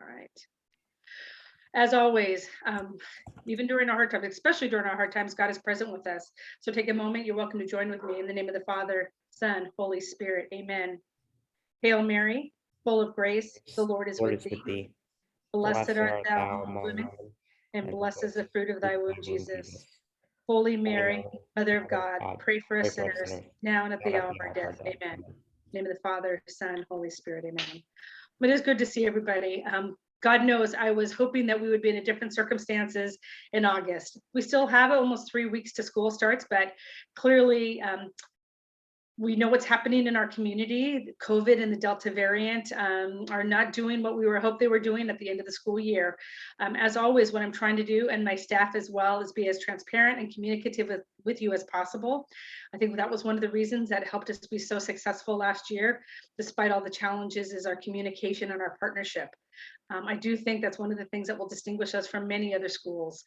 All right. As always, even during our hard times, especially during our hard times, God is present with us. So take a moment. You're welcome to join with me in the name of the Father, Son, Holy Spirit. Amen. Hail Mary, full of grace, the Lord is Lord with is with thee. thee. Blessed Blessed art art thou thou among among women, women, and and blessed is blessed the is fruit of the thy fruit of womb, thy womb, Jesus. Jesus. Holy Holy Mary, Mary, Mother of Mother of God, God, pray for pray us for us sinners, sinners, now and at now the and at hour of the our hour of our death. death. Amen. In Amen. the name of the Father, Son, Holy Spirit. Amen. But it's good to see everybody. God knows I was hoping that we would be in a different circumstances in August. We still have almost 3 weeks to school starts, but clearly we know what's happening in our community. COVID and the Delta variant are not doing what we were hope they were doing at the end of the school year. As always, what I'm trying to do, and my staff as well, is be as transparent and communicative with you as possible. I think that was one of the reasons that helped us be so successful last year, despite all the challenges, is our communication and our partnership. I do think that's one of the things that will distinguish us from many other schools.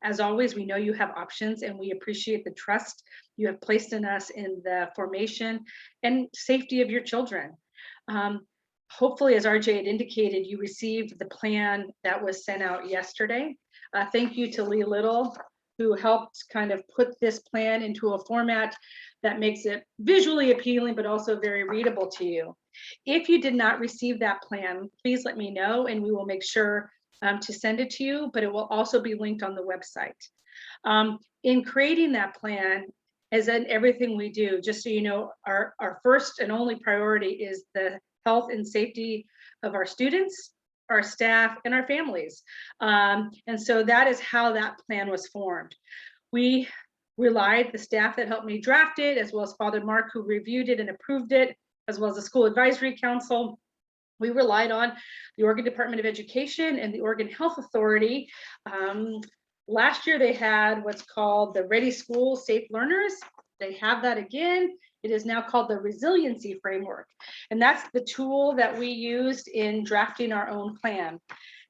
As always, we know you have options and we appreciate the trust you have placed in us in the formation and safety of your children. Hopefully, as RJ had indicated, you received the plan that was sent out yesterday. Thank you to Lee Little, who helped kind of put this plan into a format that makes it visually appealing, but also very readable to you. If you did not receive that plan, please let me know and we will make sure to send it to you, but it will also be linked on the website. In creating that plan, as in everything we do, just so you know, our first and only priority is the health and safety of our students, our staff, and our families. And so that is how that plan was formed. We relied, the staff that helped me draft it, as well as Father Mark, who reviewed it and approved it, as well as the School Advisory Council. We relied on the Oregon Department of Education and the Oregon Health Authority. Last year, they had what's called the Ready School Safe Learners. They have that again. It is now called the Resiliency Framework. And that's the tool that we used in drafting our own plan.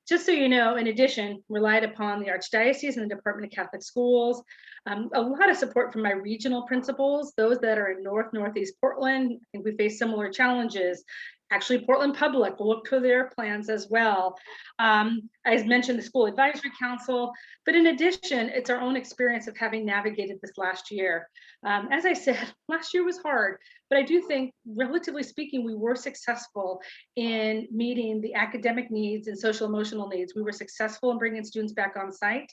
Just so you know, in addition, relied upon the Archdiocese and the Department of Catholic Schools, a lot of support from my regional principals, those that are in Northeast Portland. I think we face similar challenges. Actually, Portland Public will look to their plans as well. I mentioned the School Advisory Council, but in addition, it's our own experience of having navigated this last year. As I said, last year was hard, but I do think, relatively speaking, we were successful in meeting the academic needs and social emotional needs. We were successful in bringing students back on site.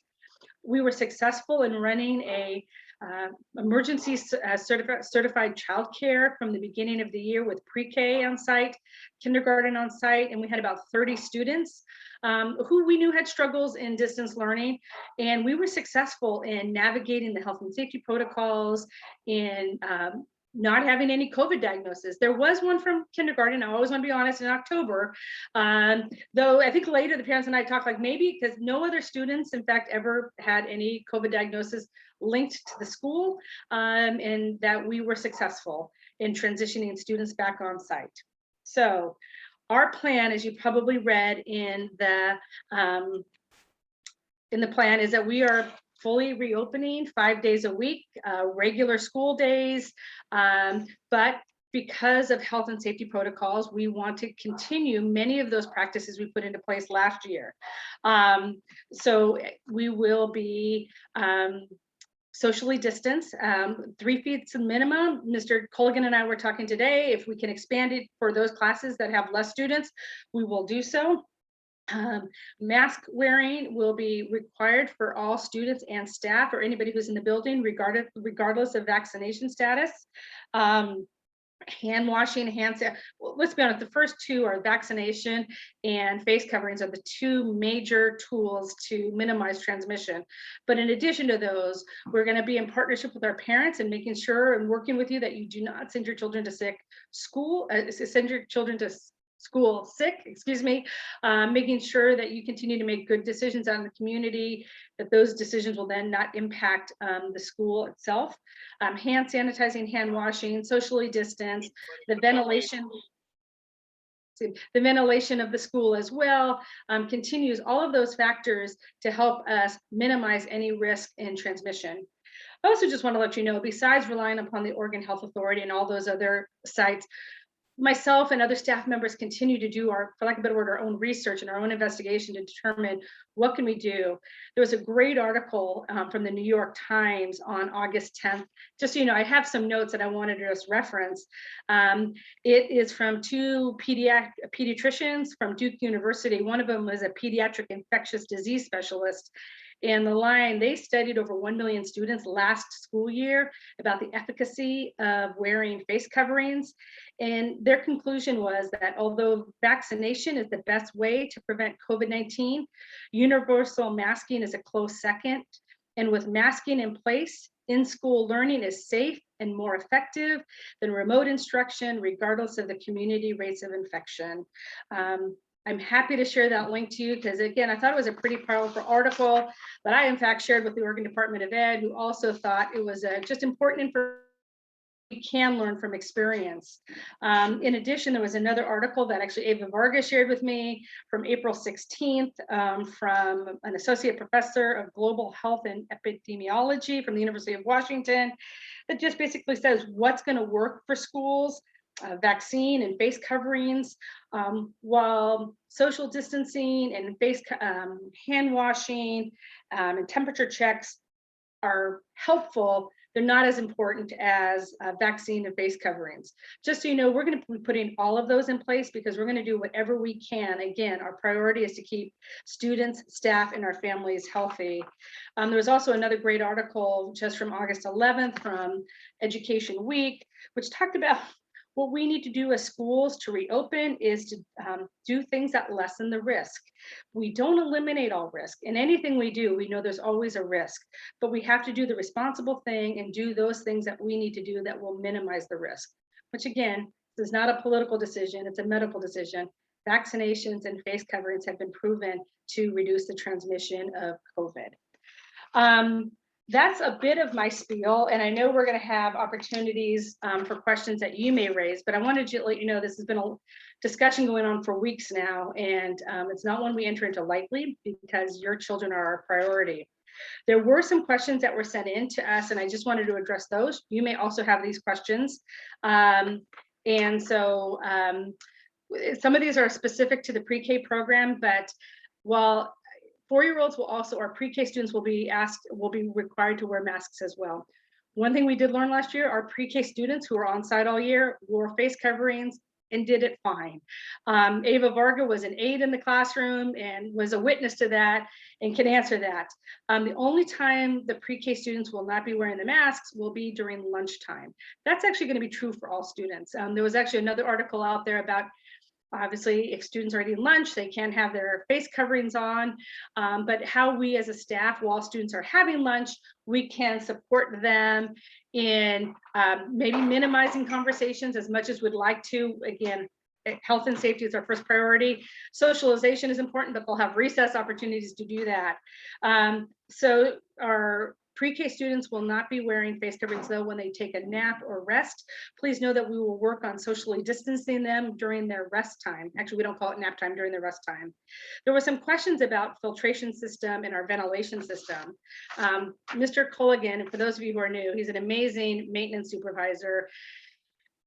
We were successful in running a emergency certified childcare from the beginning of the year with pre-K on site, kindergarten on site, and we had about 30 students who we knew had struggles in distance learning. And we were successful in navigating the health and safety protocols, in not having any COVID diagnosis. There was one from kindergarten, I always want to be honest, in October. Though I think later the parents and I talked like maybe because no other students, in fact, ever had any COVID diagnosis linked to the school, and that we were successful in transitioning students back on site. So our plan, as you probably read in the plan, is that we are fully reopening 5 days a week, regular school days, but because of health and safety protocols, we want to continue many of those practices we put into place last year. So we will be socially distanced, 3 feet minimum. Mr. Colligan and I were talking today, if we can expand it for those classes that have less students, we will do so. Mask wearing will be required for all students and staff or anybody who's in the building, regardless of vaccination status. Hand washing, well, let's be honest, the first two are vaccination and face coverings are the two major tools to minimize transmission. But in addition to those, we're going to be in partnership with our parents and making sure and working with you that you do not send your children to school sick, excuse me, making sure that you continue to make good decisions on the community, that those decisions will then not impact the school itself. Hand sanitizing, hand washing, socially distanced, the ventilation of the school as well continues, all of those factors to help us minimize any risk in transmission. I also just want to let you know, besides relying upon the Oregon Health Authority and all those other sites, myself and other staff members continue to do our, for lack of a better word, our own research and our own investigation to determine what can we do. There was a great article from the New York Times on August 10th. Just so you know, I have some notes that I wanted to just reference. It is from two pediatricians from Duke University. One of them was a pediatric infectious disease specialist. And the line, they studied over 1 million students last school year about the efficacy of wearing face coverings. And their conclusion was that although vaccination is the best way to prevent COVID-19, universal masking is a close second. And with masking in place, in-school learning is safe and more effective than remote instruction, regardless of the community rates of infection. I'm happy to share that link to you because, again, I thought it was a pretty powerful article that I, in fact, shared with the Oregon Department of Ed, who also thought it was just important information we can learn from experience. In addition, there was another article that actually Ava Varga shared with me from April 16th from an associate professor of global health and epidemiology from the University of Washington that just basically says what's going to work for schools. Vaccine and face coverings, while social distancing and face hand washing and temperature checks are helpful, they're not as important as vaccine and face coverings. Just so you know, we're going to be putting all of those in place because we're going to do whatever we can. Again, our priority is to keep students, staff, and our families healthy. There was also another great article just from August 11th from Education Week, which talked about what we need to do as schools to reopen is to do things that lessen the risk. We don't eliminate all risk. In anything we do, we know there's always a risk, but we have to do the responsible thing and do those things that we need to do that will minimize the risk, which again, this is not a political decision, it's a medical decision. Vaccinations and face coverings have been proven to reduce the transmission of COVID. That's a bit of my spiel, and I know we're going to have opportunities for questions that you may raise, but I wanted to let you know this has been a discussion going on for weeks now, and it's not one we enter into lightly because your children are our priority. There were some questions that were sent in to us, and I just wanted to address those. You may also have these questions. And so some of these are specific to the pre-K program, but while 4-year-olds will also, or pre-K students will be required to wear masks as well. One thing we did learn last year, our pre-K students who were on site all year wore face coverings and did it fine. Ava Varga was an aide in the classroom and was a witness to that and can answer that. The only time the pre-K students will not be wearing the masks will be during lunchtime. That's actually going to be true for all students. There was actually another article out there about obviously, if students are eating lunch, they can have their face coverings on, but how we as a staff, while students are having lunch, we can support them in maybe minimizing conversations as much as we'd like to. Again, health and safety is our first priority. Socialization is important, but they'll have recess opportunities to do that. So our pre-K students will not be wearing face coverings though when they take a nap or rest. Please know that we will work on socially distancing them during their rest time. Actually, we don't call it nap time, during their rest time. There were some questions about filtration system and our ventilation system. Mr. Culligan, for those of you who are new, he's an amazing maintenance supervisor.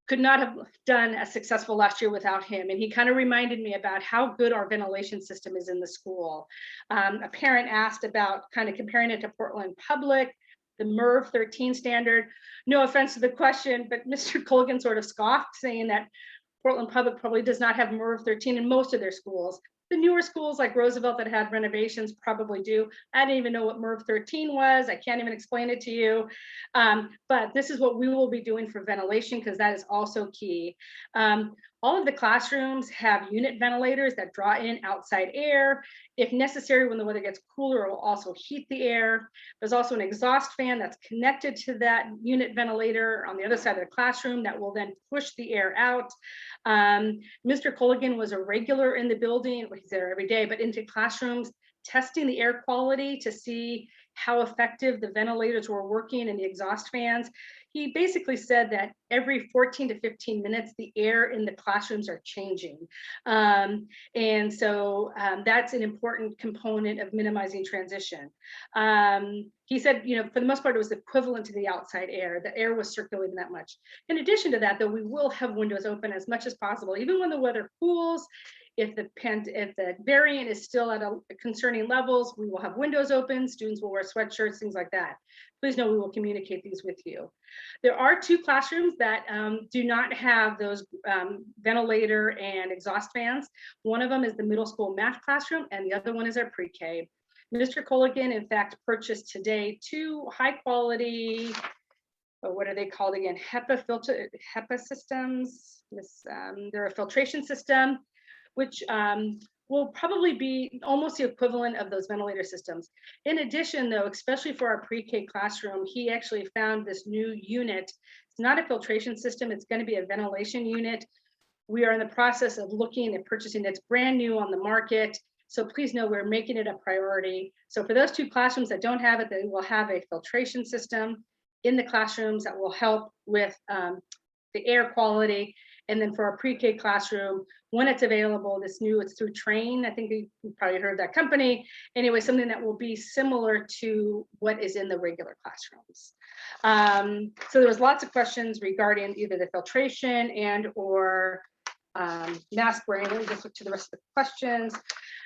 Could not have done as successful last year without him. And he kind of reminded me about how good our ventilation system is in the school. A parent asked about kind of comparing it to Portland Public, the MERV 13 standard. No offense to the question, but Mr. Colgan sort of scoffed, saying that Portland Public probably does not have MERV 13 in most of their schools. The newer schools like Roosevelt that had renovations probably do. I didn't even know what MERV 13 was. I can't even explain it to you. But this is what we will be doing for ventilation because that is also key. All of the classrooms have unit ventilators that draw in outside air. If necessary, when the weather gets cooler, it will also heat the air. There's also an exhaust fan that's connected to that unit ventilator on the other side of the classroom that will then push the air out. Mr. Colligan was a regular in the building. He's there every day, but into classrooms, testing the air quality to see how effective the ventilators were working and the exhaust fans. He basically said that every 14 to 15 minutes, the air in the classrooms are changing. And so that's an important component of minimizing transition. He said, for the most part, it was equivalent to the outside air. The air was circulating that much. In addition to that, though, we will have windows open as much as possible, even when the weather cools. If the variant is still at a concerning levels, we will have windows open. Students will wear sweatshirts, things like that. Please know we will communicate these with you. There are 2 classrooms that do not have those ventilator and exhaust fans. One of them is the middle school math classroom, and the other one is our pre-K. Mr. Colligan, in fact, purchased today 2 high quality, what are they called again? HEPA systems. They're a filtration system, which will probably be almost the equivalent of those ventilator systems. In addition, though, especially for our pre-K classroom, he actually found this new unit. It's not a filtration system, it's going to be a ventilation unit. We are in the process of looking at purchasing. It's brand new on the market. So please know we're making it a priority. So for those 2 classrooms that don't have it, they will have a filtration system in the classrooms that will help with the air quality. And then for our pre-K classroom, when it's available, it's through Train. I think you probably heard of that company. Anyway, something that will be similar to what is in the regular classrooms. So there was lots of questions regarding either the filtration and or mask wearing. Let me just look to the rest of the questions.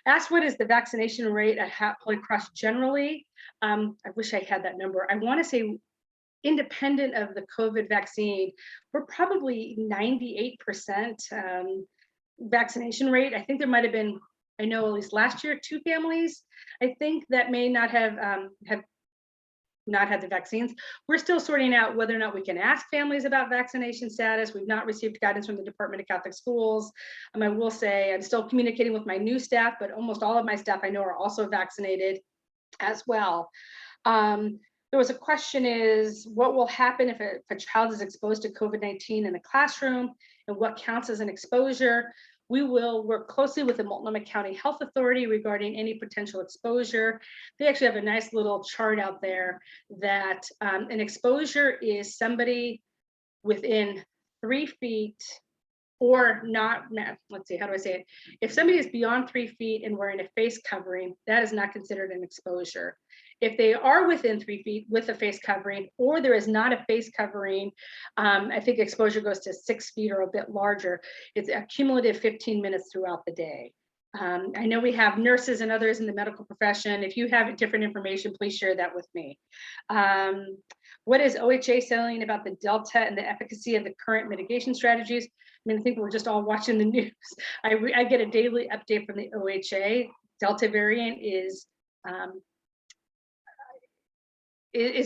Asked what is the vaccination rate at Holy Cross generally? I wish I had that number. I want to say independent of the COVID vaccine, we're probably 98% vaccination rate. I think there might have been, I know at least last year, 2 families, I think, that may not have not had the vaccines. We're still sorting out whether or not we can ask families about vaccination status. We've not received guidance from the Department of Catholic Schools. I will say I'm still communicating with my new staff, but almost all of my staff I know are also vaccinated as well. There was a question is, what will happen if a child is exposed to COVID-19 in the classroom, and what counts as an exposure? We will work closely with the Multnomah County Health Authority regarding any potential exposure. They actually have a nice little chart out there that an exposure is somebody within 3 feet or not, let's see, how do I say it? If somebody is beyond 3 feet and wearing a face covering, that is not considered an exposure. If they are within 3 feet with a face covering, or there is not a face covering, I think exposure goes to 6 feet or a bit larger. It's a cumulative 15 minutes throughout the day. I know we have nurses and others in the medical profession. If you have different information, please share that with me. What is OHA saying about the Delta and the efficacy of the current mitigation strategies? I think we're just all watching the news. I get a daily update from the OHA. Delta variant is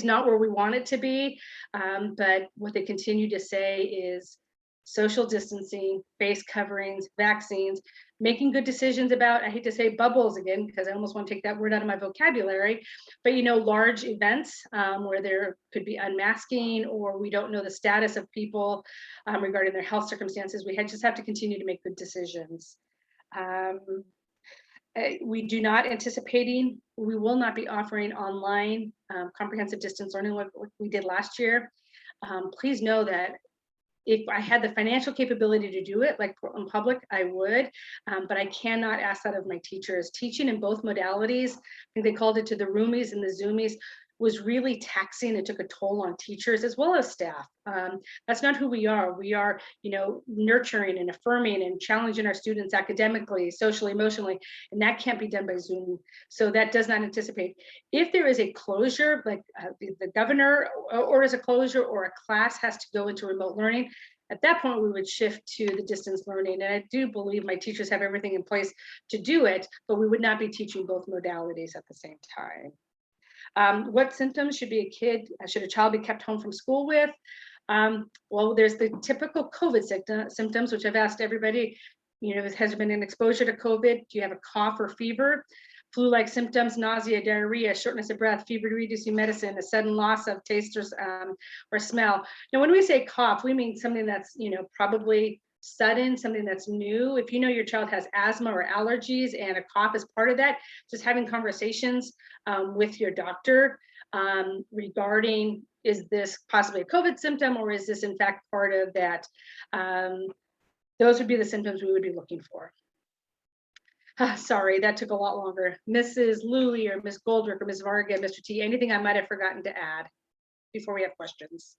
not where we want it to be, but what they continue to say is social distancing, face coverings, vaccines, making good decisions about, I hate to say bubbles again, because I almost want to take that word out of my vocabulary, but large events where there could be unmasking, or we don't know the status of people regarding their health circumstances. We just have to continue to make good decisions. We do not anticipating, we will not be offering online comprehensive distance learning like we did last year. Please know that if I had the financial capability to do it, like in public, I would, but I cannot ask that of my teachers. Teaching in both modalities, I think they called it to the roomies and the zoomies, was really taxing. It took a toll on teachers as well as staff. That's not who we are. We are, nurturing and affirming and challenging our students academically, socially, emotionally, and that can't be done by Zoom. So that does not anticipate. If there is a closure, like the governor orders a closure, or a class has to go into remote learning, at that point, we would shift to the distance learning. And I do believe my teachers have everything in place to do it, but we would not be teaching both modalities at the same time. What symptoms should a child be kept home from school with? Well, there's the typical COVID symptoms, which I've asked everybody, has there been an exposure to COVID? Do you have a cough or fever? Flu-like symptoms, nausea, diarrhea, shortness of breath, fever-reducing medicine, a sudden loss of taste or smell. Now, when we say cough, we mean something that's, probably sudden, something that's new. If you know your child has asthma or allergies and a cough is part of that, just having conversations with your doctor regarding, is this possibly a COVID symptom, or is this in fact part of that? Those would be the symptoms we would be looking for. Sorry, that took a lot longer. Mrs. Louie or Ms. Goldrick or Ms. Varga, Mr. T, anything I might have forgotten to add before we have questions?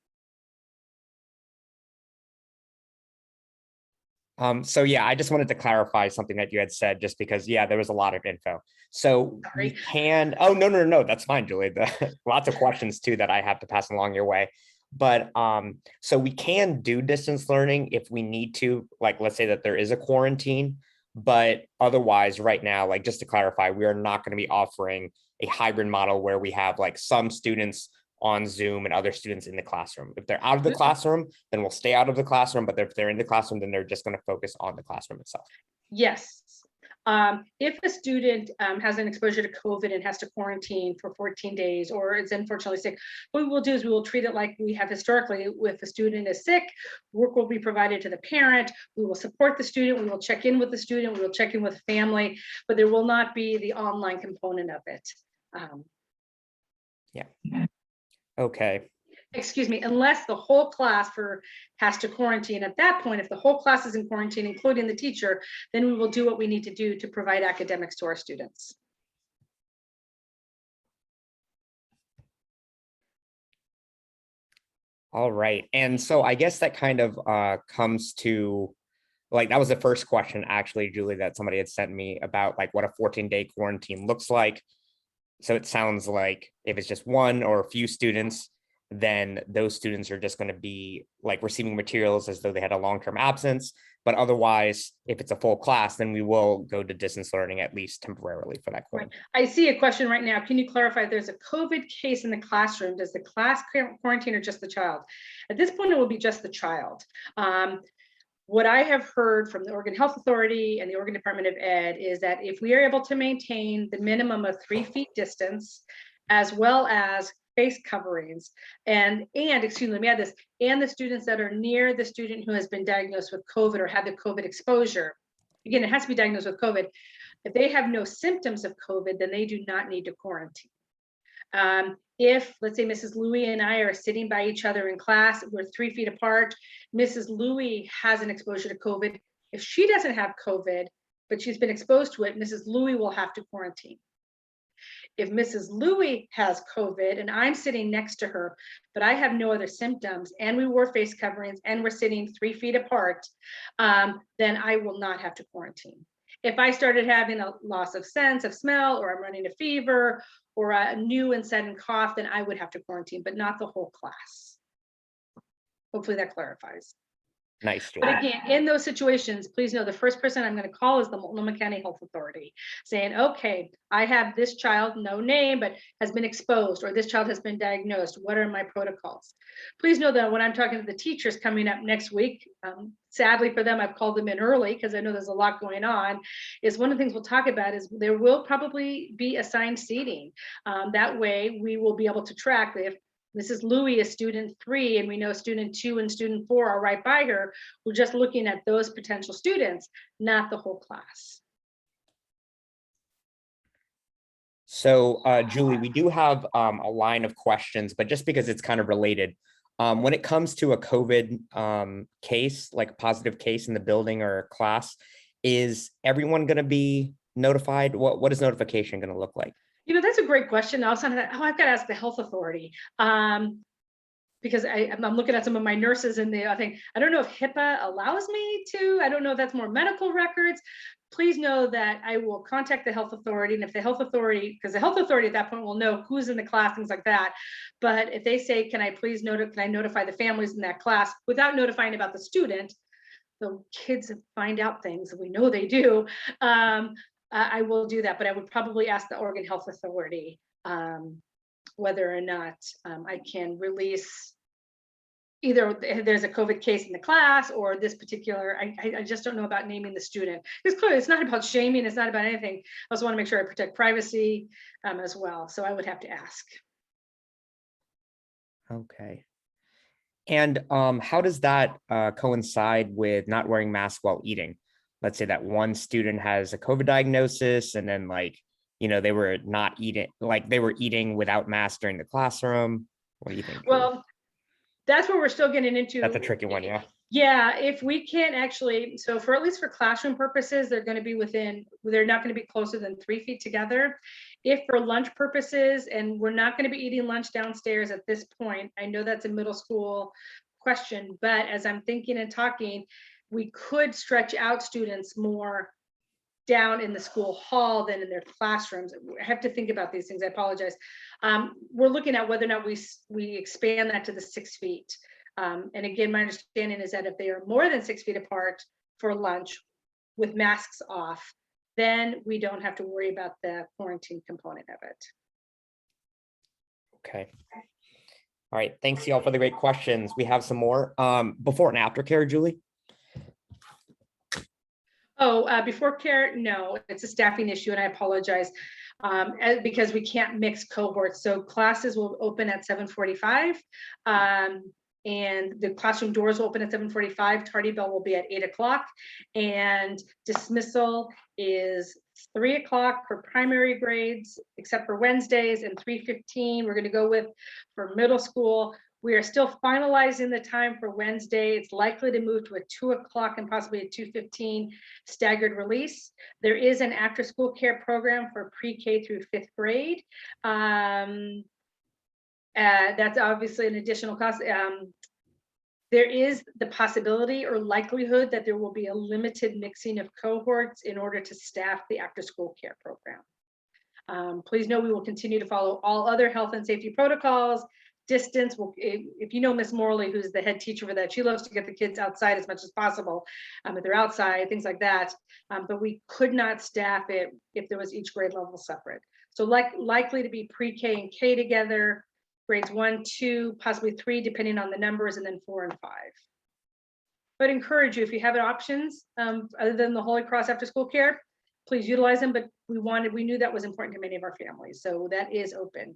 So yeah, I just wanted to clarify something that you had said, just because, yeah, there was a lot of info. So Sorry. we can, oh, no, that's fine, Julie. Lots of questions too that I have to pass along your way. But so we can do distance learning if we need to, like, let's say that there is a quarantine, but otherwise right now, like, just to clarify, we are not going to be offering a hybrid model where we have like some students on Zoom and other students in the classroom. If they're out of the classroom, then we'll stay out of the classroom. But if they're in the classroom, then they're just going to focus on the classroom itself. Yes. If a student has an exposure to COVID and has to quarantine for 14 days, or is unfortunately sick, what we will do is we will treat it like we have historically. If a student is sick, work will be provided to the parent. We will support the student. We will check in with the student. We will check in with the family, but there will not be the online component of it. Yeah. Okay. Excuse me, unless the whole class has to quarantine. At that point, if the whole class is in quarantine, including the teacher, then we will do what we need to do to provide academics to our students. All right. And so I guess that kind of comes to, like, that was the first question, actually, Julie, that somebody had sent me about like what a 14-day quarantine looks like. So it sounds like if it's just one or a few students, then those students are just going to be like receiving materials as though they had a long-term absence. But otherwise, if it's a full class, then we will go to distance learning, at least temporarily, for that quarantine. Right. I see a question right now. Can you clarify if there's a COVID case in the classroom? Does the class quarantine or just the child? At this point, it will be just the child. What I have heard from the Oregon Health Authority and the Oregon Department of Ed is that if we are able to maintain the minimum of 3 feet distance, as well as face coverings, and excuse me, let me add this, and the students that are near the student who has been diagnosed with COVID or had the COVID exposure, again, it has to be diagnosed with COVID. If they have no symptoms of COVID, then they do not need to quarantine. If, let's say, Mrs. Louie and I are sitting by each other in class, we're 3 feet apart, Mrs. Louie has an exposure to COVID. If she doesn't have COVID, but she's been exposed to it, Mrs. Louie will have to quarantine. If Mrs. Louie has COVID and I'm sitting next to her, but I have no other symptoms and we wore face coverings and we're sitting 3 feet apart, then I will not have to quarantine. If I started having a loss of sense of smell, or I'm running a fever, or a new and sudden cough, then I would have to quarantine, but not the whole class. Hopefully that clarifies. Nice. But again, in those situations, please know the first person I'm going to call is the Multnomah County Health Authority, saying, okay, I have this child, no name, but has been exposed, or this child has been diagnosed. What are my protocols? Please know that when I'm talking to the teachers coming up next week, sadly for them, I've called them in early because I know there's a lot going on, is one of the things we'll talk about is there will probably be assigned seating. That way we will be able to track if Mrs. Louie is student 3 and we know student 2 and student 4 are right by her. We're just looking at those potential students, not the whole class. So Julie, we do have a line of questions, but just because it's kind of related, when it comes to a COVID case, like a positive case in the building or a class, is everyone going to be notified? What is notification going to look like? You know, that's a great question. I was thinking, I've got to ask the health authority. Because I'm looking at some of my nurses and I think, I don't know if HIPAA allows me to, I don't know if that's more medical records. Please know that I will contact the health authority, and if the health authority, because the health authority at that point will know who's in the class, things like that. But if they say, can I please notify the families in that class without notifying about the student, the kids find out things, and we know they do. I will do that, but I would probably ask the Oregon Health Authority whether or not I can release either there's a COVID case in the class or this particular, I just don't know about naming the student. It's clear it's not about shaming, it's not about anything. I also want to make sure I protect privacy as well. So I would have to ask. Okay. And how does that coincide with not wearing masks while eating? Let's say that one student has a COVID diagnosis and then like, they were not eating, like they were eating without masks during the classroom. What do you think, Julie? Well, that's what we're still getting into. That's a tricky one, yeah. Yeah, if we can't actually, so for at least for classroom purposes, they're going to be they're not going to be closer than 3 feet together. If for lunch purposes, and we're not going to be eating lunch downstairs at this point, I know that's a middle school question, but as I'm thinking and talking, we could stretch out students more down in the school hall than in their classrooms. I have to think about these things. I apologize. We're looking at whether or not we expand that to the 6 feet. And again, my understanding is that if they are more than 6 feet apart for lunch with masks off, then we don't have to worry about the quarantine component of it. Okay. All right. Thanks, y'all, for the great questions. We have some more. Before and after care, Julie? Oh, before care, no, it's a staffing issue, and I apologize because we can't mix cohorts. So classes will open at 7:45, and the classroom doors will open at 7:45. Tardy bell will be at 8 o'clock, and dismissal is 3 o'clock for primary grades, except for Wednesdays, and 3:15 we're going to go with for middle school. We are still finalizing the time for Wednesday. It's likely to move to a 2 o'clock and possibly a 2:15 staggered release. There is an after-school care program for pre-K through 5th grade. That's obviously an additional cost. There is the possibility or likelihood that there will be a limited mixing of cohorts in order to staff the after-school care program. Please know we will continue to follow all other health and safety protocols. Distance will, if you know Miss Morley, who's the head teacher for that, she loves to get the kids outside as much as possible. If they're outside, things like that. But we could not staff it if there was each grade level separate. So likely to be pre-K and K together, grades 1, 2, possibly 3, depending on the numbers, and then 4 and 5. But encourage you, if you have options other than the Holy Cross after school care, please utilize them. But we knew that was important to many of our families, so that is open.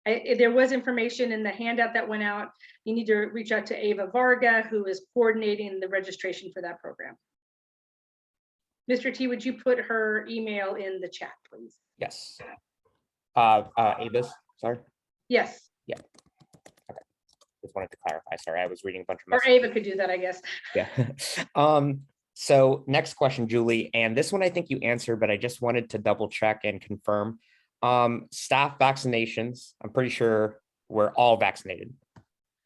There was information in the handout that went out. You need to reach out to Ava Varga, who is coordinating the registration for that program. Mr. T, would you put her email in the chat, please? Yes. Ava's, sorry. Yes. Yeah. Okay. Just wanted to clarify. Sorry, I was reading a bunch of Or messages. Ava could do that, I guess. Yeah. So next question, Julie, and this one I think you answered, but I just wanted to double check and confirm. Staff vaccinations, I'm pretty sure we're all vaccinated.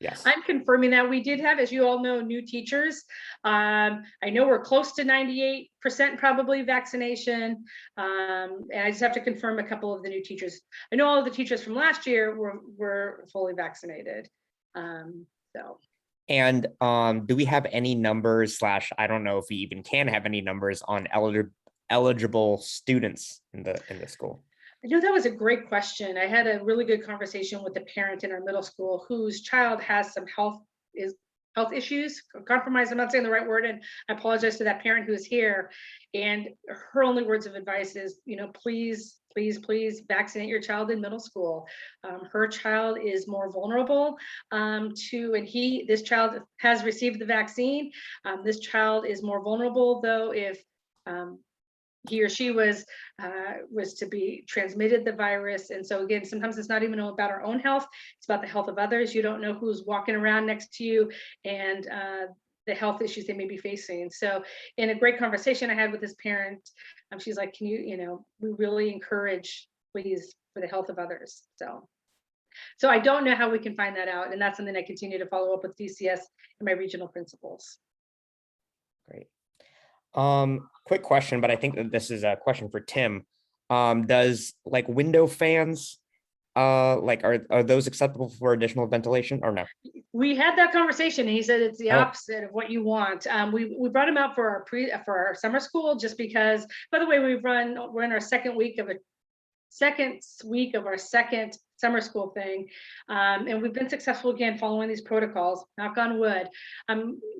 Yes. I'm confirming that. We did have, as you all know, new teachers. I know we're close to 98% probably vaccination. And I just have to confirm a couple of the new teachers. I know all of the teachers from last year were fully vaccinated. And do we have any numbers / I don't know if we even can have any numbers on eligible students in the school? I know that was a great question. I had a really good conversation with a parent in our middle school whose child has some health issues, compromise. I'm not saying the right word, and I apologize to that parent who's here. And her only words of advice is, please, please, please vaccinate your child in middle school. Her child is more vulnerable this child has received the vaccine. This child is more vulnerable, though, if he or she was to be transmitted the virus. And so again, sometimes it's not even about our own health, it's about the health of others. You don't know who's walking around next to you and the health issues they may be facing. So in a great conversation I had with this parent, she's like, can we really encourage, please, for the health of others. So I don't know how we can find that out. And that's something I continue to follow up with DCS and my regional principals. Great. Quick question, but I think that this is a question for Tim. Does window fans, are those acceptable for additional ventilation or no? We had that conversation and he said it's the opposite of what you want. We brought him out for our summer school just because, by the way, we're in our second week of our second summer school thing. And we've been successful again following these protocols, knock on wood.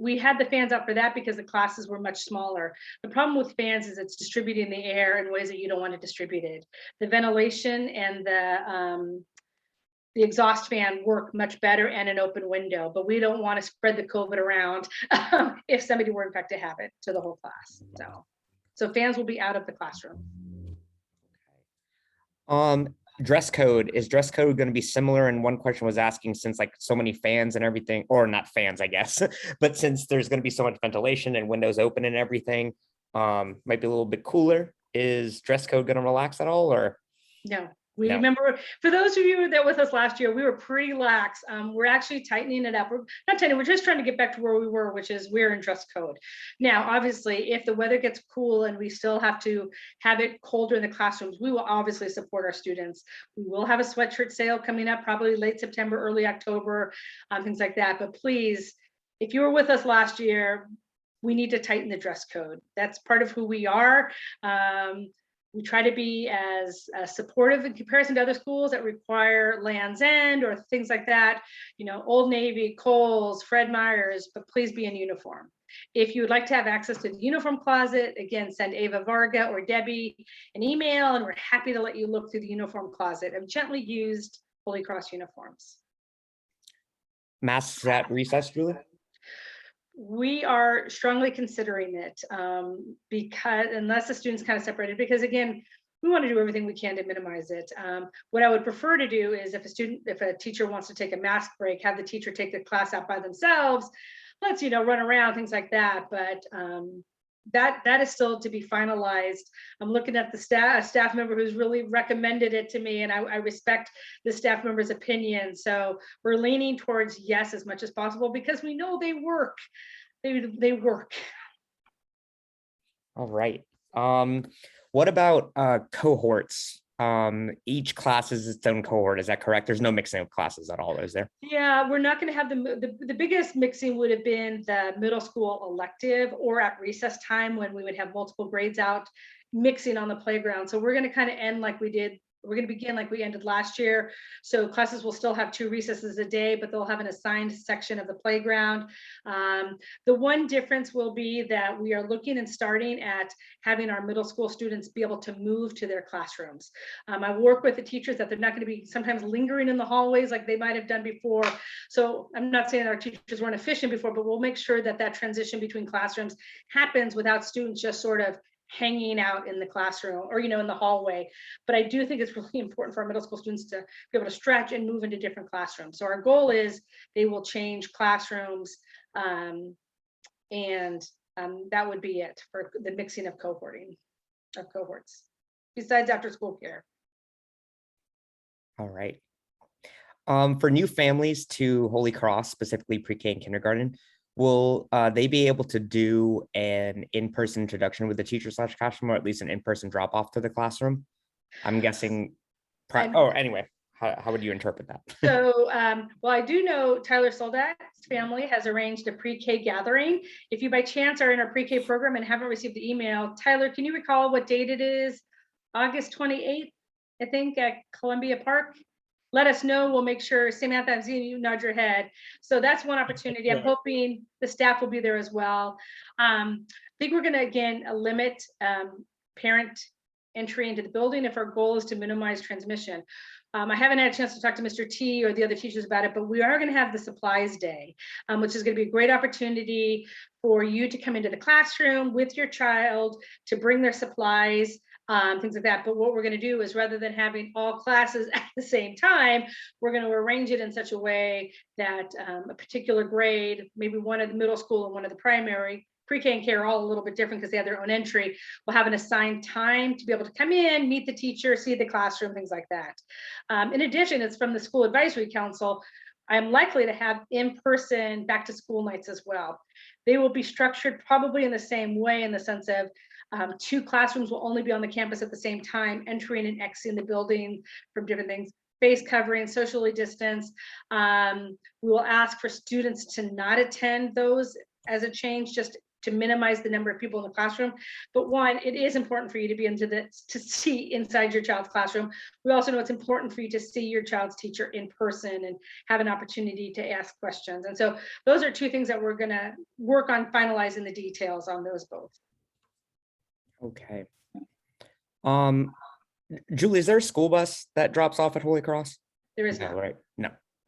We had the fans out for that because the classes were much smaller. The problem with fans is it's distributing the air in ways that you don't want it distributed. The ventilation and the exhaust fan work much better and an open window, but we don't want to spread the COVID around if somebody were in fact to have it to the whole class. So fans will be out of the classroom. Dress code, is dress code going to be similar? And one question was asking, since like so many fans and everything, or not fans, I guess, but since there's going to be so much ventilation and windows open and everything, might be a little bit cooler. Is dress code going to relax at all, or? No. We No. remember, for those of you that were with us last year, we were pretty lax. We're actually tightening it up. We're not tightening, we're just trying to get back to where we were, which is we're in dress code. Now, obviously, if the weather gets cool and we still have to have it colder in the classrooms, we will obviously support our students. We will have a sweatshirt sale coming up, probably late September, early October, things like that. But please, if you were with us last year, we need to tighten the dress code. That's part of who we are. We try to be as supportive in comparison to other schools that require Land's End or things like that, you know, Old Navy, Kohl's, Fred Meyer's, but please be in uniform. If you would like to have access to the uniform closet, again, send Ava Varga or Debbie an email, and we're happy to let you look through the uniform closet of gently used Holy Cross uniforms. Masks at recess, Julie? We are strongly considering it because unless the students kind of separated, because again, we want to do everything we can to minimize it. What I would prefer to do is if a teacher wants to take a mask break, have the teacher take the class out by themselves. Let's, you know, run around, things like that. But that is still to be finalized. I'm looking at the staff member who's really recommended it to me, and I respect the staff member's opinion. So we're leaning towards yes as much as possible because we know they work. They work. All right. What about cohorts? Each class is its own cohort. Is that correct? There's no mixing of classes at all, is there? Yeah, we're not going to have the biggest mixing would have been the middle school elective or at recess time when we would have multiple grades out mixing on the playground. So we're going to kind of end like we did. We're going to begin like we ended last year. So classes will still have 2 recesses a day, but they'll have an assigned section of the playground. The one difference will be that we are looking and starting at having our middle school students be able to move to their classrooms. I work with the teachers that they're not going to be sometimes lingering in the hallways like they might have done before. So I'm not saying that our teachers weren't efficient before, but we'll make sure that that transition between classrooms happens without students just sort of hanging out in the classroom or, you know, in the hallway. But I do think it's really important for our middle school students to be able to stretch and move into different classrooms. So our goal is they will change classrooms, and that would be it for the mixing of cohorts, besides after school care. All right. For new families to Holy Cross, specifically pre-K and kindergarten, will they be able to do an in-person introduction with the teacher / classroom, or at least an in-person drop-off to the classroom? I'm guessing. Anyway, how would you interpret that? So, well, I do know Tyler Soldak's family has arranged a pre-K gathering. If you by chance are in our pre-K program and haven't received the email, Tyler, can you recall what date it is? August 28th, I think, at Columbia Park. Let us know. We'll make sure. Samantha, I'm seeing you nod your head. So that's one opportunity. I'm hoping the staff will be there as well. I think we're going to, again, limit parent entry into the building if our goal is to minimize transmission. I haven't had a chance to talk to Mr. T or the other teachers about it, but we are going to have the supplies day, which is going to be a great opportunity for you to come into the classroom with your child to bring their supplies, things like that. But what we're going to do is, rather than having all classes at the same time, we're going to arrange it in such a way that a particular grade, maybe one at the middle school and one at the primary, pre-K and K are all a little bit different because they have their own entry, will have an assigned time to be able to come in, meet the teacher, see the classroom, things like that. In addition, it's from the School Advisory Council. I'm likely to have in-person back to school nights as well. They will be structured probably in the same way, in the sense of 2 classrooms will only be on the campus at the same time, entering and exiting the building from different things. Face covering, socially distanced. We will ask for students to not attend those as a change, just to minimize the number of people in the classroom. But one, it is important for you to be to see inside your child's classroom. We also know it's important for you to see your child's teacher in person and have an opportunity to ask questions. And so those are 2 things that we're going to work on finalizing the details on those both. Okay. Julie, is there a school bus that drops off at Holy Cross? There is No, not. right?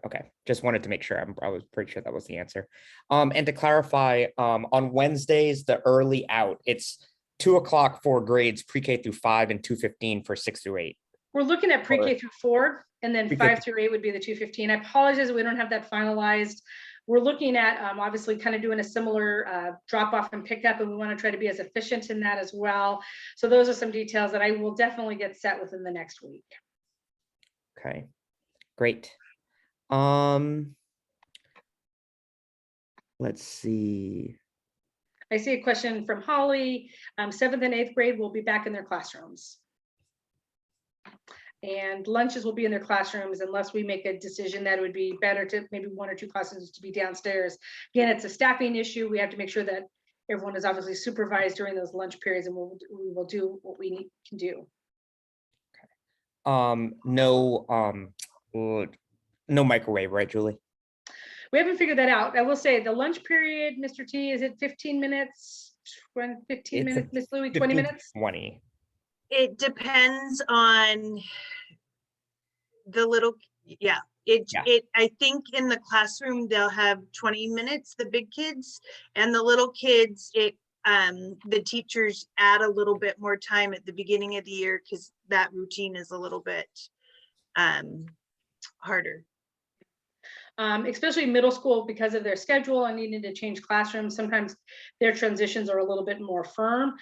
Okay, just wanted to make sure. I was pretty sure that was the answer. And to clarify, on Wednesdays, the early out, it's 2 o'clock for grades pre-K through 5 and 2:15 for 6 through 8. We're looking at pre-K through 4, and then Pre-K 5 through 8 would be the 2:15. I apologize, we don't have that finalized. We're looking at obviously kind of doing a similar drop off and pickup, and we want to try to be as efficient in that as well. So those are some details that I will definitely get set within the next week. Okay, great. Let's see. I see a question from Holly. 7th and 8th grade will be back in their classrooms. And lunches will be in their classrooms unless we make a decision that it would be better to maybe 1 or 2 classes to be downstairs. Again, it's a staffing issue. We have to make sure that everyone is obviously supervised during those lunch periods, and we will do what we can do. No microwave, right, Julie? We haven't figured that out. I will say the lunch period, Mr. T, is it 15 minutes? 15 minutes, Miss Louie, 20 minutes? 20. It depends on the little, yeah. I think in the classroom, they'll have 20 minutes, the big kids, and the little kids, the teachers add a little bit more time at the beginning of the year because that routine is a little bit harder. Especially middle school, because of their schedule and needing to change classrooms, sometimes their transitions are a little bit more firm.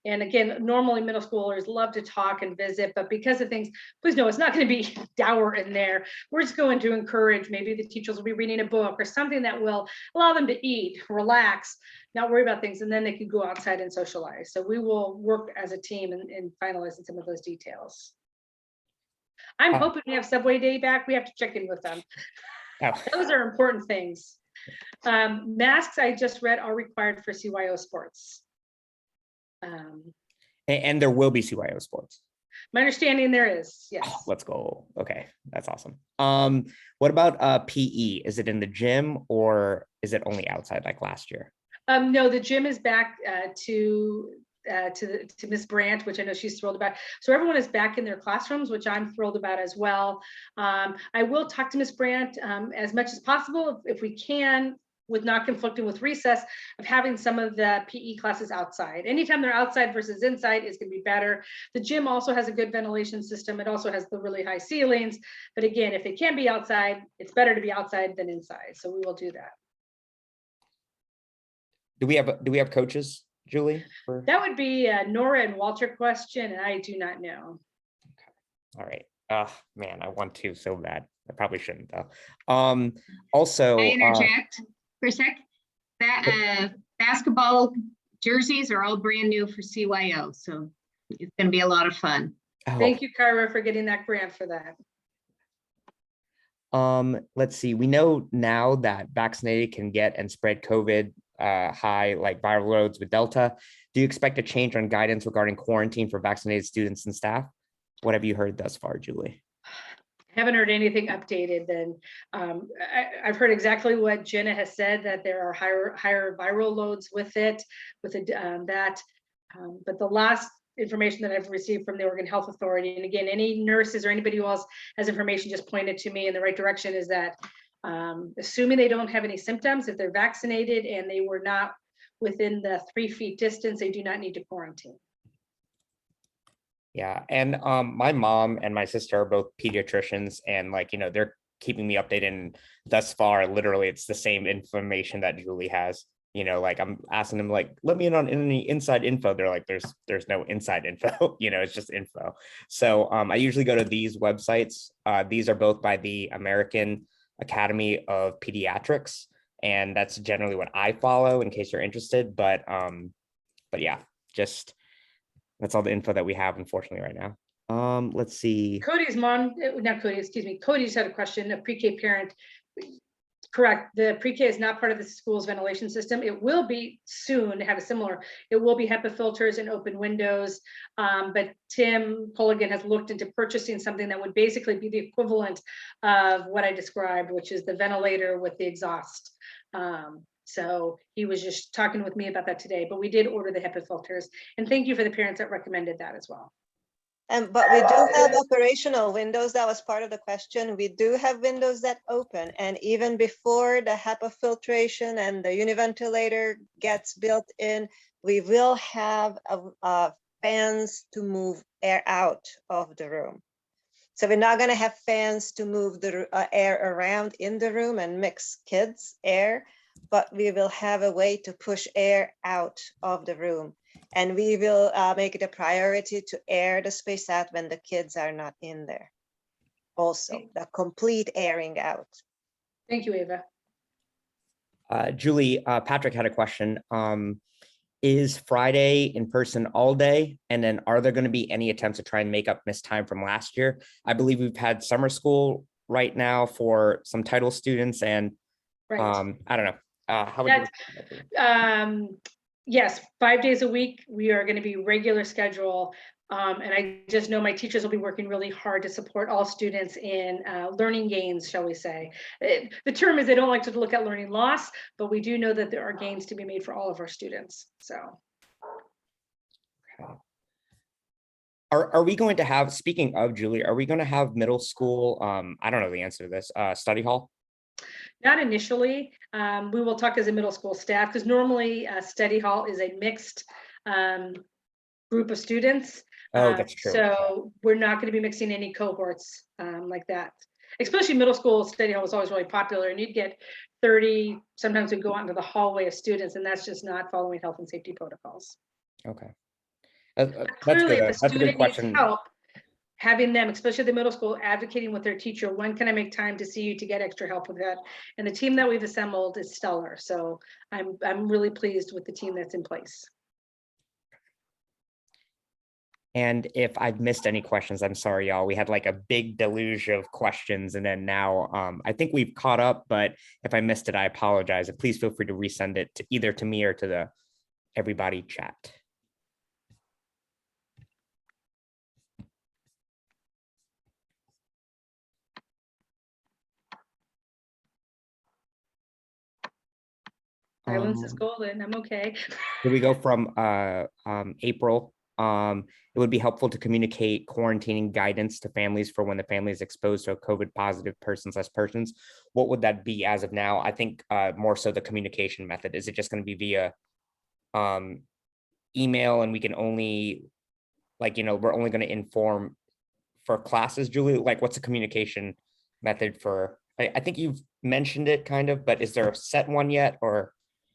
And again, normally middle schoolers love to talk and visit, but because of things, please know it's not going to be dour in there. We're just going to encourage, maybe the teachers will be reading a book or something that will allow them to eat, relax, not worry about things, and then they can go outside and socialize. So we will work as a team in finalizing some of those details. I'm hoping we have Subway Day back. We have to check in with them. Oh. Those are important things. Masks, I just read, are required for CYO sports. And there will be CYO sports. My understanding there is, yes. Oh, let's go. Okay, that's awesome. What about PE? Is it in the gym or is it only outside like last year? No, the gym is back to Miss Brandt, which I know she's thrilled about. So everyone is back in their classrooms, which I'm thrilled about as well. I will talk to Miss Brandt as much as possible if we can, with not conflicting with recess, of having some of the PE classes outside. Anytime they're outside versus inside is going to be better. The gym also has a good ventilation system. It also has the really high ceilings. But again, if it can be outside, it's better to be outside than inside. So we will do that. Do we have coaches, Julie? That would be a Nora and Walter question, and I do not know. Okay. All right. Man, I want to so bad. I probably shouldn't though. Also, can I interject for a sec? That basketball jerseys are all brand new for CYO, so it's going to be a lot of fun. Oh. Thank you, Kyra, for getting that grant for that. Let's see. We know now that vaccinated can get and spread COVID high like viral loads with Delta. Do you expect a change on guidance regarding quarantine for vaccinated students and staff? What have you heard thus far, Julie? I haven't heard anything updated. Then I've heard exactly what Jenna has said, that there are higher viral loads with it, but the last information that I've received from the Oregon Health Authority, and again, any nurses or anybody who else has information just pointed to me in the right direction, is that assuming they don't have any symptoms, if they're vaccinated and they were not within the 3 feet distance, they do not need to quarantine. Yeah, and my mom and my sister are both pediatricians, and like, they're keeping me updated. And thus far, literally, it's the same information that Julie has. Like I'm asking them, like, let me in on any inside info. They're like, there's no inside info. It's just info. So I usually go to these websites. These are both by the American Academy of Pediatrics, and that's generally what I follow in case you're interested. But yeah, just that's all the info that we have, unfortunately, right now. Let's see. Cody's mom, not Cody, excuse me. Cody just had a question, a pre-K parent. Correct. The pre-K is not part of the school's ventilation system. It will be soon to have a similar, it will be HEPA filters and open windows. But Tim Colligan has looked into purchasing something that would basically be the equivalent of what I described, which is the ventilator with the exhaust. So he was just talking with me about that today, but we did order the HEPA filters. And thank you for the parents that recommended that as well. But we do have operational windows. That was part of the question. We do have windows that open, and even before the HEPA filtration and the univentilator gets built in, we will have fans to move air out of the room. So we're not going to have fans to move the air around in the room and mix kids' air, but we will have a way to push air out of the room. And we will make it a priority to air the space out when the kids are not in there. Also, the complete airing out. Thank you, Ava. Julie, Patrick had a question. Is Friday in person all day? And then are there going to be any attempts to try and make up missed time from last year? I believe we've had summer school right now for some title students, and Right. I don't know. How would you? Yes, 5 days a week. We are going to be regular schedule. And I just know my teachers will be working really hard to support all students in learning gains, shall we say. The term is they don't like to look at learning loss, but we do know that there are gains to be made for all of our students. So. Okay. Are we going to have, speaking of Julie, are we going to have middle school? I don't know the answer to this, study hall? Not initially. We will talk as a middle school staff, because normally study hall is a mixed group of students. Oh, that's true. So we're not going to be mixing any cohorts like that. Especially middle school study hall was always really popular, and you'd get 30, sometimes we'd go out into the hallway of students, and that's just not following health and safety protocols. Okay. That's Clearly, good. if a That's a good student needs question. help, having them, especially the middle school, advocating with their teacher, when can I make time to see you to get extra help with that? And the team that we've assembled is stellar. So I'm really pleased with the team that's in place. And if I've missed any questions, I'm sorry, y'all. We had like a big deluge of questions, and then now I think we've caught up, but if I missed it, I apologize. And please feel free to resend it to either to me or to the everybody chat. Silence is golden. I'm okay. Here we go from April. It would be helpful to communicate quarantining guidance to families for when the family is exposed to a COVID positive persons. What would that be as of now? I think more so the communication method. Is it just going to be via email, and we can only, like, you know, we're only going to inform for classes, Julie? Like, what's the communication method for, I think you've mentioned it kind of, but is there a set one yet, or?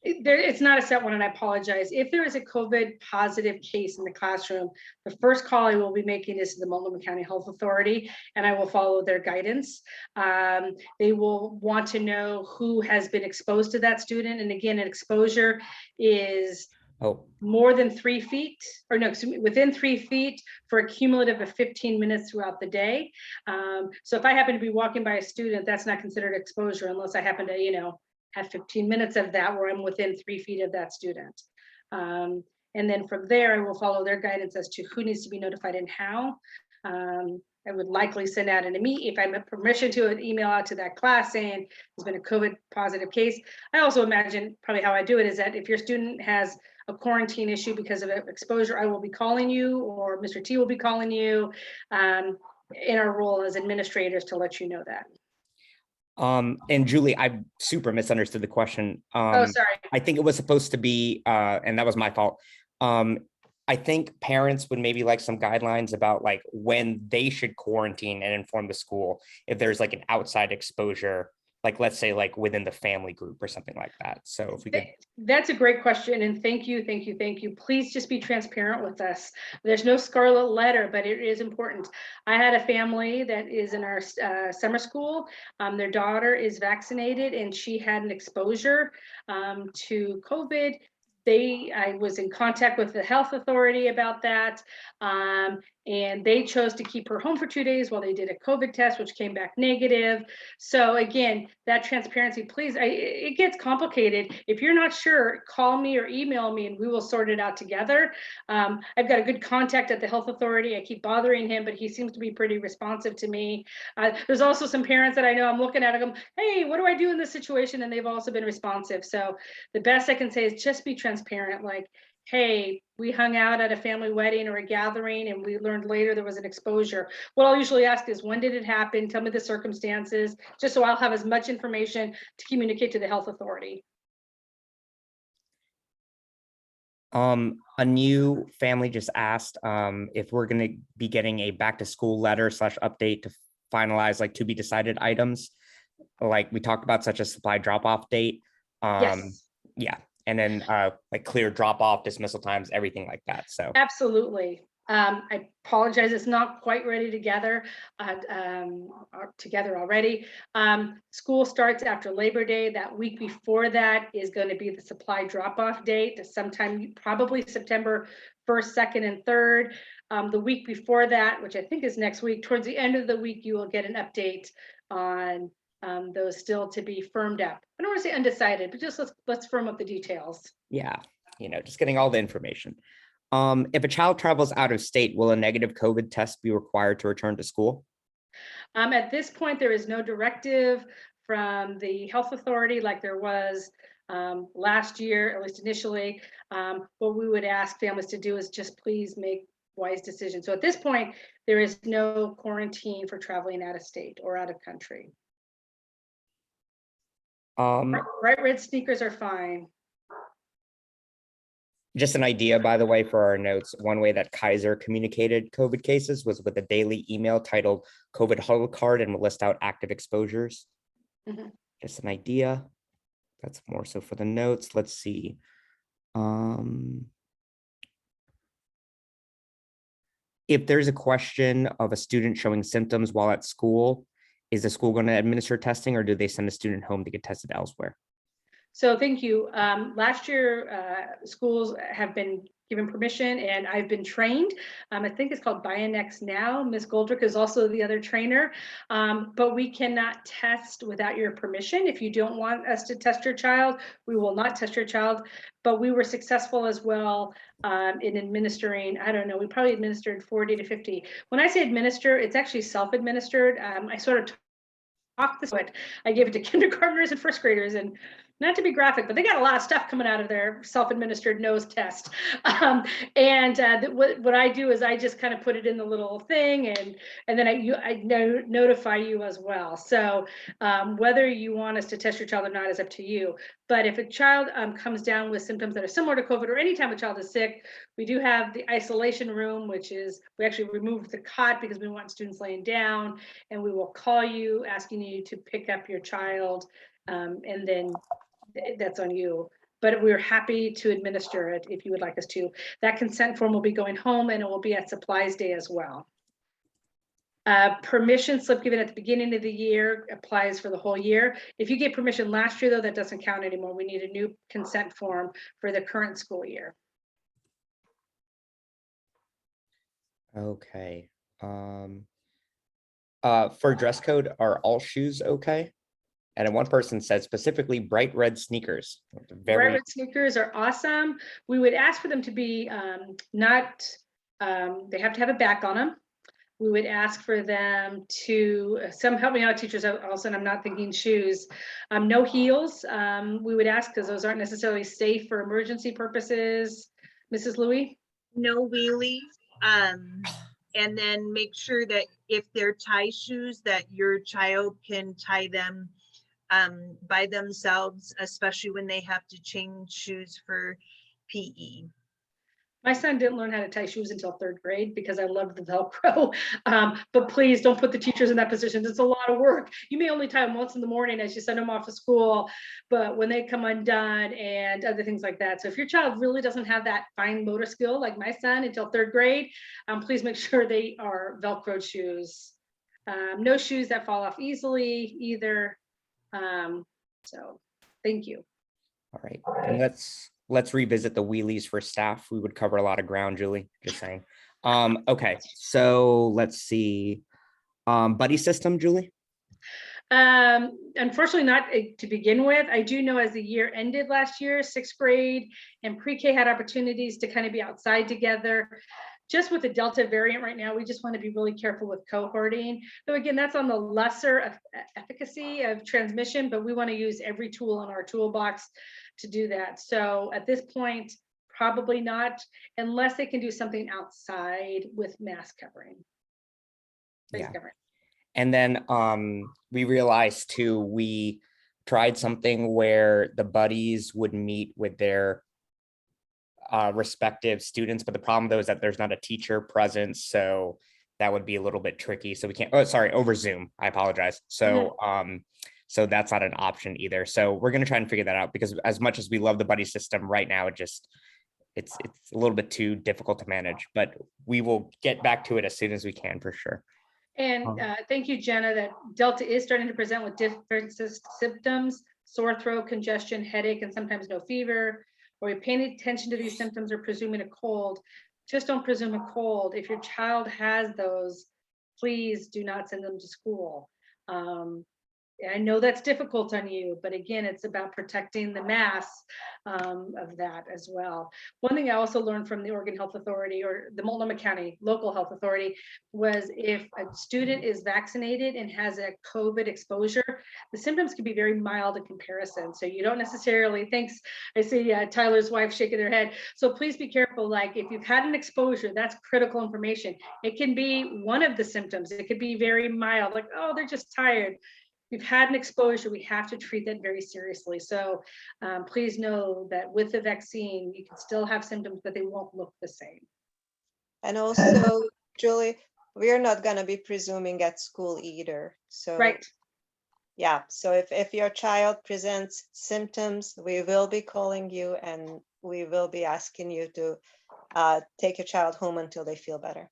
It's not a set one, and I apologize. If there is a COVID positive case in the classroom, the first call I will be making is to the Multnomah County Health Authority, and I will follow their guidance. They will want to know who has been exposed to that student. And again, an exposure is more than 3 feet, or no, within 3 feet for a cumulative of 15 minutes throughout the day. So if I happen to be walking by a student, that's not considered exposure unless I happen to, you know, have 15 minutes of that where I'm within 3 feet of that student. And then from there, I will follow their guidance as to who needs to be notified and how. I would likely send out if I'm a permission to an email out to that class saying there's been a COVID positive case. I also imagine probably how I do it is that if your student has a quarantine issue because of exposure, I will be calling you, or Mr. T will be calling you in our role as administrators to let you know that. And Julie, I super misunderstood the question. Oh, sorry. I think it was supposed to be, and that was my fault. I think parents would maybe like some guidelines about like when they should quarantine and inform the school if there's like an outside exposure, like let's say like within the family group or something like that. So if we could. That's a great question, and thank you. Please just be transparent with us. There's no scarlet letter, but it is important. I had a family that is in our summer school. Their daughter is vaccinated, and she had an exposure to COVID. I was in contact with the health authority about that. And they chose to keep her home for 2 days while they did a COVID test, which came back negative. So again, that transparency, please, it gets complicated. If you're not sure, call me or email me and we will sort it out together. I've got a good contact at the health authority. I keep bothering him, but he seems to be pretty responsive to me. There's also some parents that I know I'm looking at them, hey, what do I do in this situation? And they've also been responsive. So the best I can say is just be transparent. Like, hey, we hung out at a family wedding or a gathering and we learned later there was an exposure. What I'll usually ask is, when did it happen? Tell me the circumstances, just so I'll have as much information to communicate to the health authority. A new family just asked if we're going to be getting a back to school letter / update to finalize like to be decided items, like we talked about, such as supply drop off date. Yes. Yeah, and then like clear drop off, dismissal times, everything like that. So Absolutely. I apologize, it's not quite ready together already. School starts after Labor Day. That week before that is going to be the supply drop-off date, sometime probably September 1st, 2nd, and 3rd. The week before that, which I think is next week, towards the end of the week, you will get an update on those still to be firmed up. I don't want to say undecided, but just let's firm up the details. yeah, just getting all the information. If a child travels out of state, will a negative COVID test be required to return to school? At this point, there is no directive from the health authority like there was last year, at least initially. What we would ask families to do is just please make wise decisions. So at this point, there is no quarantine for traveling out of state or out of country. Bright red sneakers are fine. Just an idea, by the way, for our notes, one way that Kaiser communicated COVID cases was with a daily email titled COVID huddle card and will list out active exposures. Mhm. Just an idea. That's more so for the notes. Let's see. If there's a question of a student showing symptoms while at school, is the school going to administer testing, or do they send a student home to get tested elsewhere? So thank you. Last year, schools have been given permission and I've been trained. I think it's called BioNext now. Ms. Goldrick is also the other trainer, but we cannot test without your permission. If you don't want us to test your child, we will not test your child, but we were successful as well in administering, I don't know, we probably administered 40 to 50. When I say administer, it's actually self-administered. I sort of talked this way. I gave it to kindergartners and first graders, and not to be graphic, but they got a lot of stuff coming out of their self-administered nose test. What I do is I just kind of put it in the little thing, and then I notify you as well. So whether you want us to test your child or not is up to you. But if a child comes down with symptoms that are similar to COVID, or anytime a child is sick, we do have the isolation room, which is, we actually removed the cot because we want students laying down, and we will call you asking you to pick up your child, and then that's on you. But we're happy to administer it if you would like us to. That consent form will be going home, and it will be at supplies day as well. Permission slip given at the beginning of the year applies for the whole year. If you get permission last year, though, that doesn't count anymore. We need a new consent form for the current school year. Okay. For dress code, are all shoes okay? And then one person said specifically bright red sneakers. Bright red sneakers are awesome. We would ask for them to be they have to have a back on them. We would ask for them to, some help me out, teachers, also, and I'm not thinking shoes. No heels. We would ask because those aren't necessarily safe for emergency purposes. Mrs. Louie? No wheelies. And then make sure that if they're tie shoes, that your child can tie them by themselves, especially when they have to change shoes for PE. My son didn't learn how to tie shoes until 3rd grade because I loved the Velcro. But please don't put the teachers in that position. It's a lot of work. You may only tie them once in the morning as you send them off to school, but when they come undone and other things like that. So if your child really doesn't have that fine motor skill like my son until 3rd grade, please make sure they are Velcro shoes. No shoes that fall off easily either. So thank you. All right, and let's revisit the wheelies for staff. We would cover a lot of ground, Julie, just saying. Okay, so let's see. Buddy system, Julie? Unfortunately not to begin with. I do know as the year ended last year, 6th grade and pre-K had opportunities to kind of be outside together. Just with the Delta variant right now, we just want to be really careful with cohorting. So again, that's on the lesser efficacy of transmission, but we want to use every tool in our toolbox to do that. So at this point, probably not, unless they can do something outside with mask covering. Face Yeah. covering. And then we realized too, we tried something where the buddies would meet with their respective students, but the problem though is that there's not a teacher present, so that would be a little bit tricky. So we can't, oh, sorry, over Zoom, I apologize. So so that's not an option either. So we're going to try and figure that out, because as much as we love the buddy system right now, it's a little bit too difficult to manage, but we will get back to it as soon as we can for sure. And thank you, Jenna, that Delta is starting to present with different symptoms: sore throat, congestion, headache, and sometimes no fever. Or you're paying attention to these symptoms or presuming a cold. Just don't presume a cold. If your child has those, please do not send them to school. I know that's difficult on you, but again, it's about protecting the mass of that as well. One thing I also learned from the Oregon Health Authority, or the Multnomah County Local Health Authority, was if a student is vaccinated and has a COVID exposure, the symptoms can be very mild in comparison. So you don't necessarily, thanks, I see Tyler's wife shaking their head. So please be careful. Like if you've had an exposure, that's critical information. It can be one of the symptoms. It could be very mild, like, oh, they're just tired. We've had an exposure, we have to treat that very seriously. So please know that with the vaccine, you can still have symptoms, but they won't look the same. And also, Julie, we're not going to be presuming at school either. So, Right. Yeah. So if your child presents symptoms, we will be calling you and we will be asking you to take your child home until they feel better.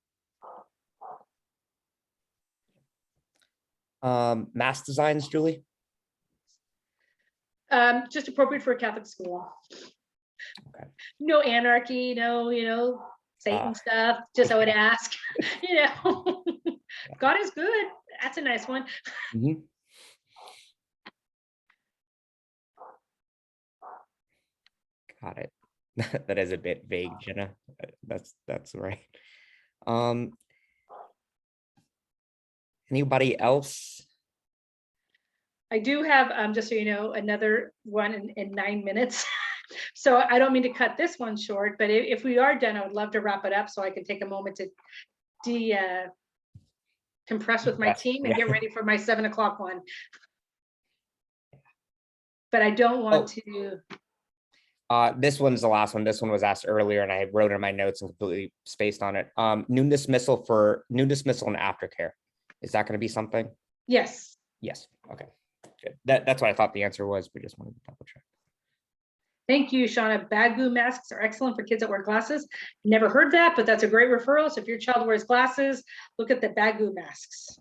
Mask designs, Julie? Just appropriate for a Catholic school. Okay. No anarchy, no, Satan stuff, just I would ask, God is good. That's a nice one. Mm-hmm. Got it. That is a bit vague, Jenna. That's right. Anybody else? I do have, just so you know, another one in 9 minutes. So I don't mean to cut this one short, but if we are done, I would love to wrap it up so I can take a moment to compress with my team and get ready for my 7 o'clock one. But I don't want to. This one's the last one. This one was asked earlier and I wrote in my notes and completely spaced on it. Noon dismissal and aftercare. Is that going to be something? Yes. Yes. Okay. Good. That's what I thought the answer was. We just wanted to double check. Thank you, Shauna. Bagoo masks are excellent for kids that wear glasses. Never heard that, but that's a great referral. So if your child wears glasses, look at the Bagoo masks.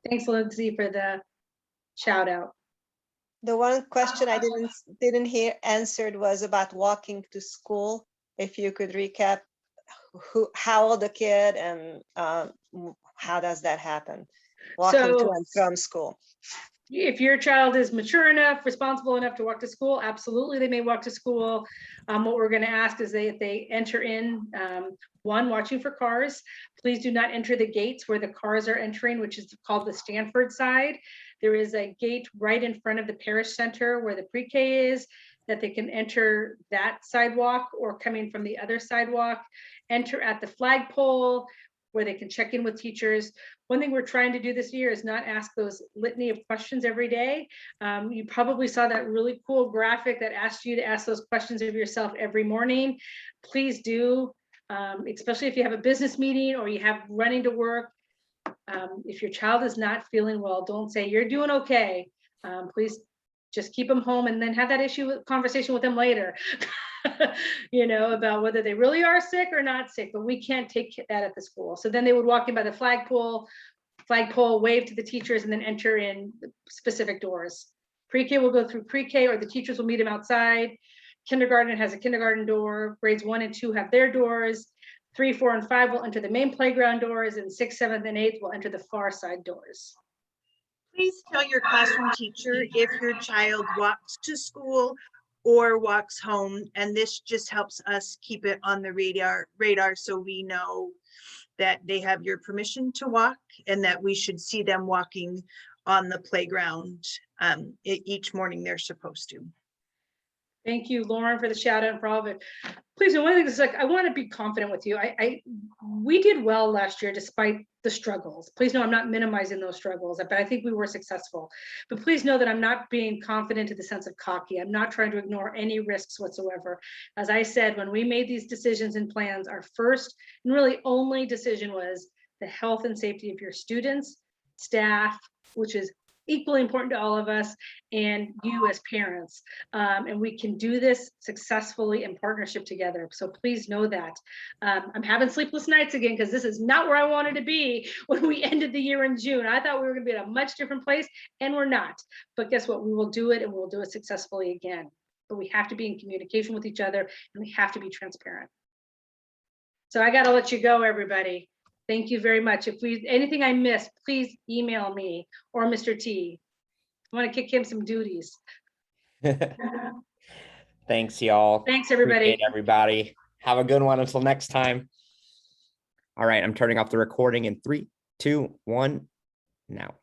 Thanks, Lindsay, for the shout out. The one question I didn't hear answered was about walking to school. If you could recap how old the kid and how does that happen? Walking to and from school. If your child is mature enough, responsible enough to walk to school, absolutely, they may walk to school. What we're going to ask is if they enter in, one, watching for cars. Please do not enter the gates where the cars are entering, which is called the Stanford side. There is a gate right in front of the parish center where the pre-K is, that they can enter that sidewalk, or coming from the other sidewalk, enter at the flagpole where they can check in with teachers. One thing we're trying to do this year is not ask those litany of questions every day. You probably saw that really cool graphic that asked you to ask those questions of yourself every morning. Please do, especially if you have a business meeting or you have running to work. If your child is not feeling well, don't say you're doing okay. Please just keep them home and then have that conversation with them later. About whether they really are sick or not sick, but we can't take that at the school. So then they would walk in by the flagpole, wave to the teachers, and then enter in specific doors. Pre-K will go through pre-K, or the teachers will meet them outside. Kindergarten has a kindergarten door. Grades 1 and 2 have their doors. 3, 4, and 5 will enter the main playground doors, and 6, 7, and 8 will enter the far side doors. Please tell your classroom teacher if your child walks to school or walks home, and this just helps us keep it on the radar so we know that they have your permission to walk and that we should see them walking on the playground each morning they're supposed to. Thank you, Lauren, for the shout out and for all of it. Please, one thing is like, I want to be confident with you. We did well last year despite the struggles. Please know I'm not minimizing those struggles, but I think we were successful. But please know that I'm not being confident in the sense of cocky. I'm not trying to ignore any risks whatsoever. As I said, when we made these decisions and plans, our first and really only decision was the health and safety of your students, staff, which is equally important to all of us, and you as parents. And we can do this successfully in partnership together. So please know that. I'm having sleepless nights again because this is not where I wanted to be when we ended the year in June. I thought we were going to be in a much different place, and we're not. But guess what? We will do it, and we'll do it successfully again. But we have to be in communication with each other, and we have to be transparent. So I got to let you go, everybody. Thank you very much. If anything I missed, please email me or Mr. T. I want to kick him some duties. Thanks, y'all. Thanks, everybody. Appreciate everybody. Have a good one until next time. All right, I'm turning off the recording in 3, 2, 1, now.